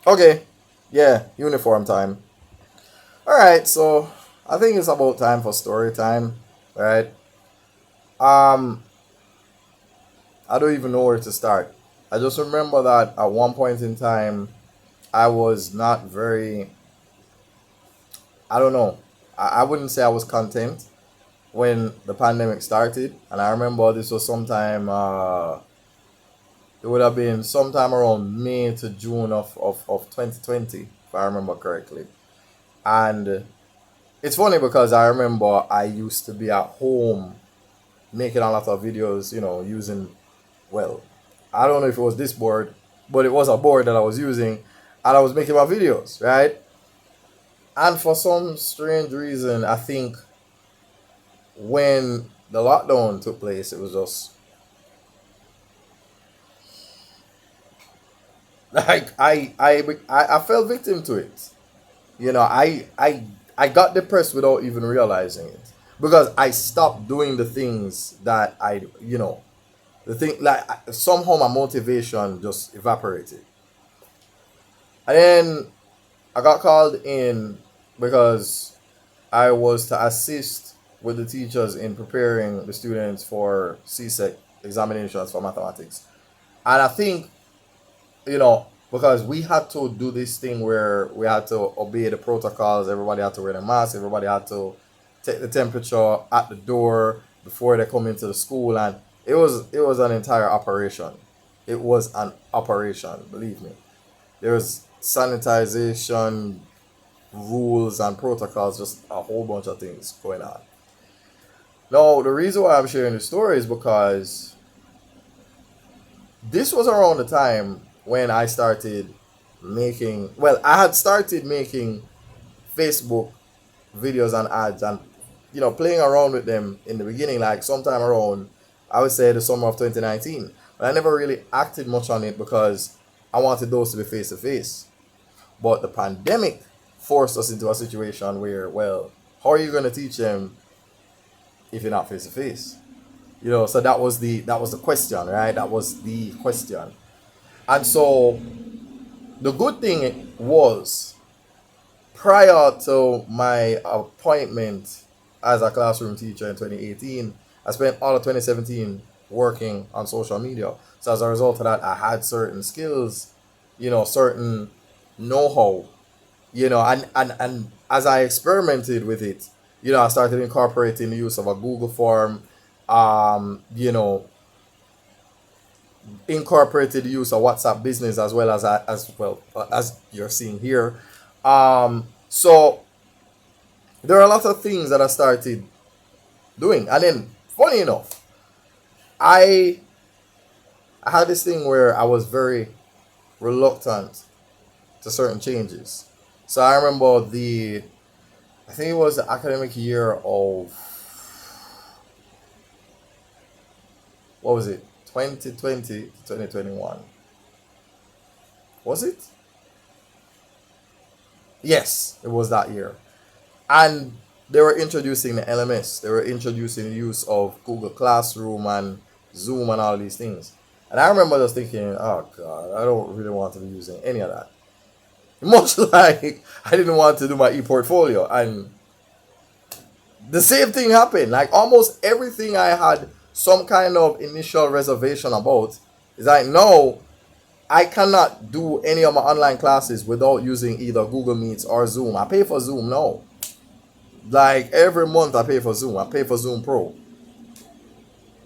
Okay. Yeah, uniform time. All right, so I think it's about time for story time, right? Um, I don't even know where to start. I just remember that at one point in time, I was not very, I don't know, I wouldn't say I was content when the pandemic started. And I remember this was sometime, it would have been sometime around May to June of 2020, if I remember correctly. And it's funny because I remember I used to be at home making a lot of videos, using, well, I don't know if it was this board, but it was a board that I was using and I was making my videos, right? And for some strange reason, I think when the lockdown took place, it was just like I fell victim to it. I got depressed without even realizing it because I stopped doing the things that the thing like somehow my motivation just evaporated. And then I got called in because I was to assist with the teachers in preparing the students for CSEC examinations for mathematics. And I think, because we had to do this thing where we had to obey the protocols, everybody had to wear a mask, everybody had to take the temperature at the door before they come into the school, and it was an entire operation. It was an operation, believe me. There was sanitization rules and protocols, just a whole bunch of things going on. Now, the reason why I'm sharing this story is because this was around the time when I started making, well, I had started making Facebook videos and ads and, playing around with them in the beginning, like sometime around, I would say the summer of 2019. But I never really acted much on it because I wanted those to be face to face. But the pandemic forced us into a situation where, well, how are you going to teach them if you're not face to face? So that was the question, right? That was the question. And so the good thing was, prior to my appointment as a classroom teacher in 2018, I spent all of 2017 working on social media. So as a result of that, I had certain skills, certain know-how, and as I experimented with it, I started incorporating the use of a Google form, um, you know, incorporated the use of WhatsApp business as well as well as you're seeing here. So there are a lot of things that I started doing, and then funny enough, I I had this thing where I was very reluctant to certain changes. So I remember I think it was the academic year of, what was it, 2020 to 2021. Was it? Yes, it was that year. And they were introducing the LMS. They were introducing the use of Google Classroom and Zoom and all these things. And I remember just thinking, oh God, I don't really want to be using any of that. Much like I didn't want to do my e-portfolio. And the same thing happened. Like almost everything I had some kind of initial reservation about is like, no, I cannot do any of my online classes without using either Google Meets or Zoom. I pay for Zoom now. Like every month I pay for Zoom. I pay for Zoom Pro.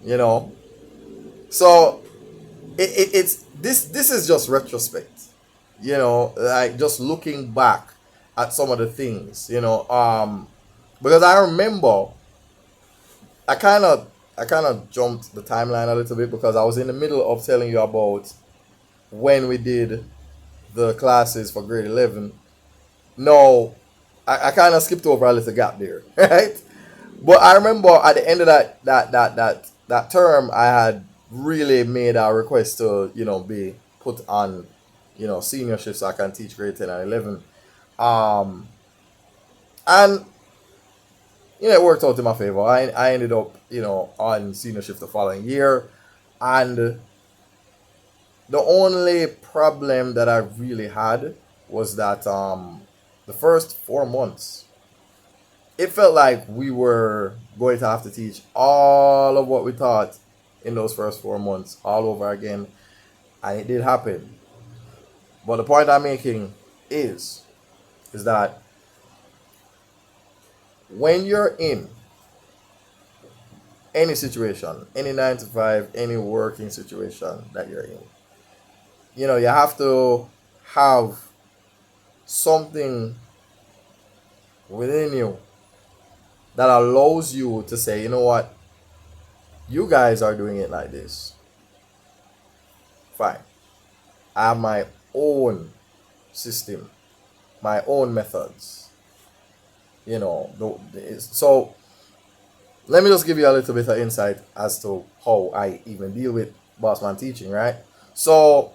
You know. So it's this is just retrospect. Like just looking back at some of the things. Because I remember I kind of jumped the timeline a little bit because I was in the middle of telling you about when we did the classes for grade 11. No, I kind of skipped over a little gap there, right? But I remember at the end of that term, I had really made a request to be put on senior shift so I can teach grade 10 and 11. Um, and it worked out in my favor. I ended up on senior shift the following year, and the only problem that I really had was that the first 4 months, it felt like we were going to have to teach all of what we taught in those first 4 months all over again, and it did happen. But the point I'm making is that when you're in any situation, any 9 to 5, any working situation that you're in, you have to have something within you that allows you to say, you know what, you guys are doing it like this. Fine. I have my own system, my own methods. So let me just give you a little bit of insight as to how I even deal with Bossman Teaching, right? So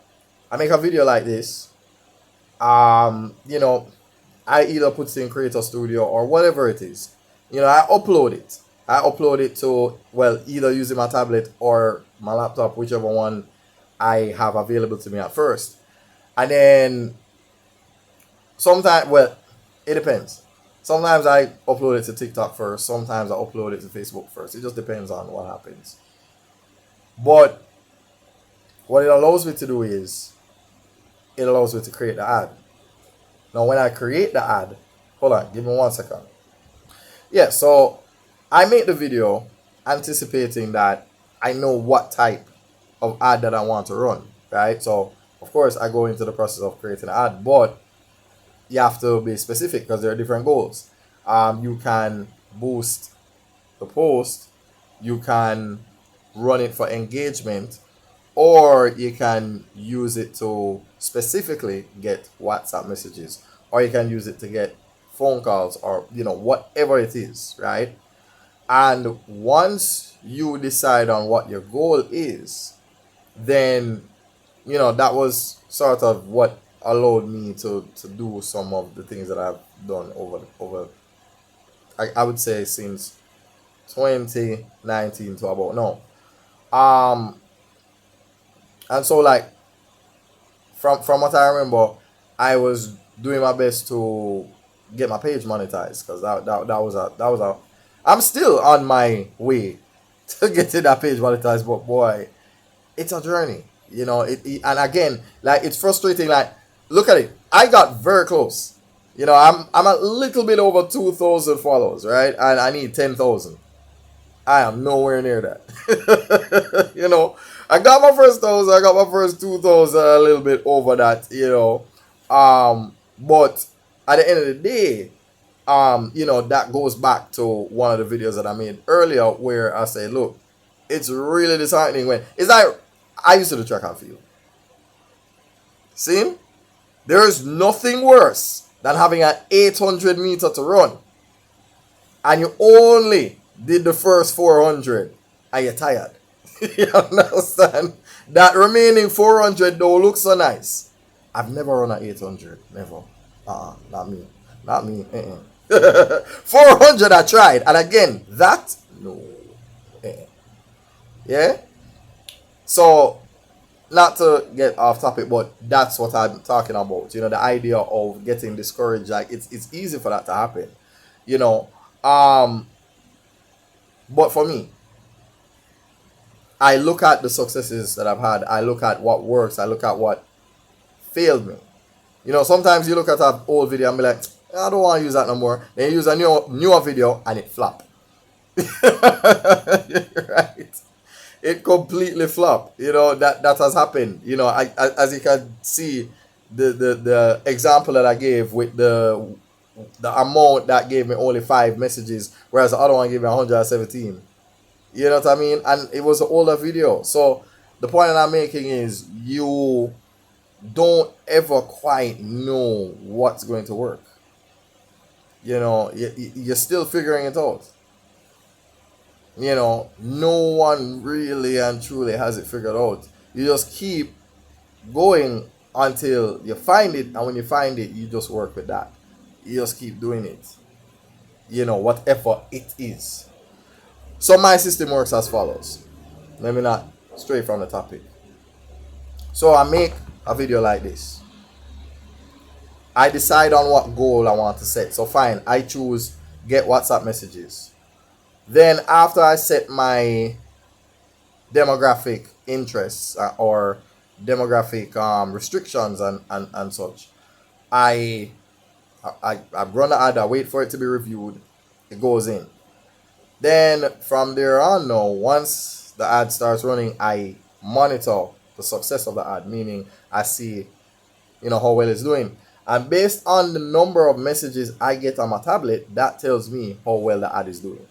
I make a video like this. You know, I either put it in Creator Studio or whatever it is. I upload it. I upload it to, well, either using my tablet or my laptop, whichever one I have available to me at first. And then sometimes, well, it depends. Sometimes I upload it to TikTok first. Sometimes I upload it to Facebook first. It just depends on what happens. But what it allows me to do is, it allows me to create the ad. Now, when I create the ad, hold on, give me 1 second. Yeah, so I make the video anticipating that I know what type of ad that I want to run, right? So, of course, I go into the process of creating an ad, but you have to be specific because there are different goals. You can boost the post, you can run it for engagement, or you can use it to specifically get WhatsApp messages, or you can use it to get phone calls, or whatever it is, right? And once you decide on what your goal is, then that was sort of what allowed me to do some of the things that I've done over I would say since 2019 to about now. And so, like, from what I remember, I was doing my best to get my page monetized, because that was a I'm still on my way to getting that page monetized, but boy, it's a journey. And again, like, it's frustrating. Like, look at it. I got very close. I'm a little bit over 2,000 followers, right? And I need 10,000. I am nowhere near that. I got my first 1,000. I got my first 2,000. A little bit over that. But at the end of the day, that goes back to one of the videos that I made earlier, where I say, look, it's really disheartening when it's like, I used to do track and field. See? There is nothing worse than having an 800 meter to run, and you only did the first 400 and you're tired. You understand? That remaining 400 don't look so nice. I've never run an 800. Never. Not me. Not me. 400 I tried. And again, that, no. Yeah? So, not to get off topic, but that's what I'm talking about. The idea of getting discouraged. Like, it's easy for that to happen. But for me, I look at the successes that I've had. I look at what works. I look at what failed me. Sometimes you look at an old video and be like, I don't want to use that no more. Then you use a newer video and it flop. Right? It completely flopped. That has happened. As you can see, the example that I gave with the amount that gave me only 5 messages, whereas the other one gave me 117. You know what I mean? And it was an older video. So the point that I'm making is, you don't ever quite know what's going to work. You're still figuring it out. No one really and truly has it figured out. You just keep going until you find it, and when you find it, you just work with that. You just keep doing it. Whatever it is. So my system works as follows. Let me not stray from the topic. So I make a video like this. I decide on what goal I want to set. So fine, I choose get WhatsApp messages. Then after I set my demographic interests or demographic restrictions and such, I, I run the ad, I wait for it to be reviewed, it goes in. Then from there on now, once the ad starts running, I monitor the success of the ad, meaning I see, how well it's doing. And based on the number of messages I get on my tablet, that tells me how well the ad is doing.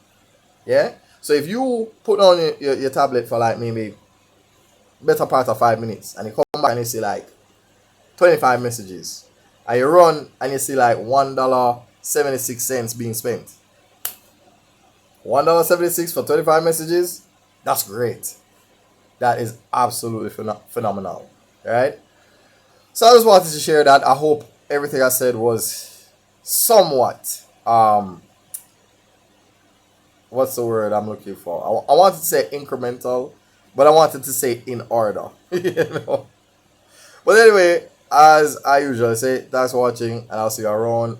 Yeah? So if you put on your tablet for like maybe better part of 5 minutes and you come back and you see like 25 messages, and you run and you see like $1.76 being spent. $1.76 for 25 messages? That's great. That is absolutely phenomenal. Right? So I just wanted to share that. I hope everything I said was somewhat what's the word I'm looking for? I wanted to say incremental, but I wanted to say in order. But anyway, as I usually say, thanks for watching, and I'll see you around.